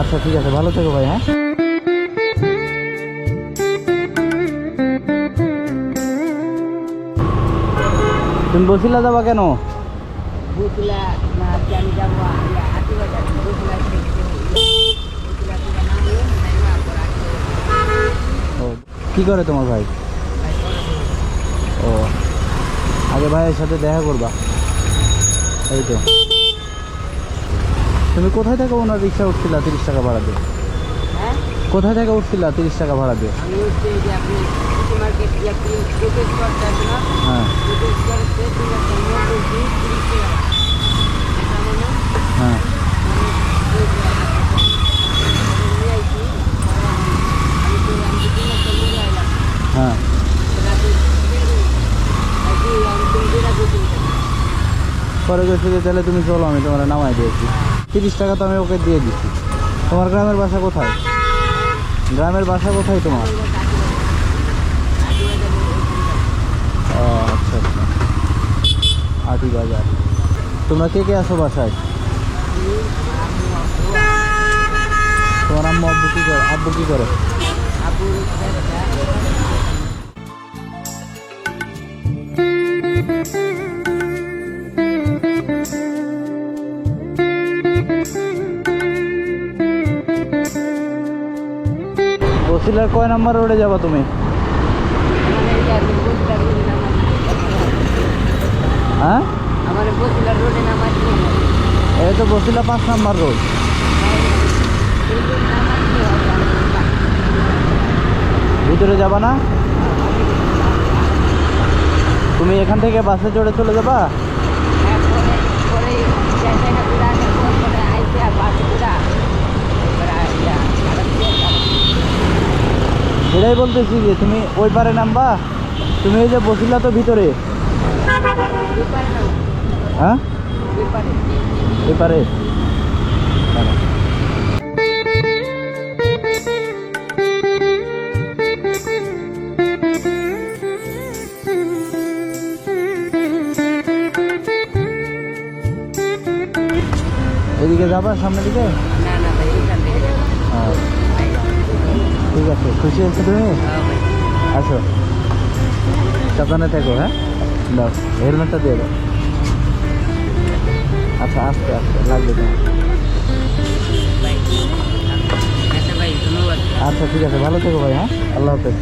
আচ্ছা ঠিক আছে, ভালো থেকো ভাই। হ্যাঁ, তুমি বসিলা যাবা কেন? বুঝলা না আমি যাবো হাতিবাজার বুঝলা ও, কি করে তোমার ভাই? ও, আগে ভাইয়ের সাথে দেখা করবা। এই তো, তুমি কোথায় থেকে ওনার রিক্সা উঠছিলা 30 টাকা ভাড়া দিয়ে? হ্যাঁ কোথায় থেকে উঠছিলা 30 টাকা ভাড়া দিয়ে? আমি হচ্ছে যে আপনি সিটি মার্কেট প্রবেশ করতে আছে না হ্যাঁ প্রবেশ করতে ঠিক আছে 90 30 টাকা এটা মানে হ্যাঁ হ্যাঁ, পরে গেছি যে তাহলে তুমি চলো, আমি তোমার নামাই দিয়েছি। 30 টাকা তো আমি ওকে দিয়ে দিচ্ছি। তোমার গ্রামের বাসা কোথায়? গ্রামের বাসা কোথায় তোমার? ও আচ্ছা আচ্ছা, আটি বাজার। তোমরা কে কে আসো বাসায়? তোমার আম্মু আব্বু কি করে? আব্বু কি করে? বসিলার কয় নাম্বার রোডে যাবা তুমি? হ্যাঁ, আমার বসিলা রোডে নামাচ্ছি এই তো বসিলা 5 নাম্বার রোড। ভিতরে যাবা না? তুমি এখান থেকে বাসে চড়ে চলে যাবা? এটাই বলতেছি যে তুমি ওই পারে নামবা। তুমি এই যে বসিলা তো ভিতরে, হ্যাঁ এপারে। এদিকে যাবা সামনের দিকে? হ্যাঁ ঠিক আছে, খুশি আছো তুমি? আসো, সাবধানে থেকো। হ্যাঁ, দাও হেলমেটটা দিয়ে দাও। আচ্ছা, আস্তে আস্তে লাগবে তোমার। আচ্ছা ঠিক আছে, ভালো থেকো ভাই। হ্যাঁ, আল্লাহ হাফেজ।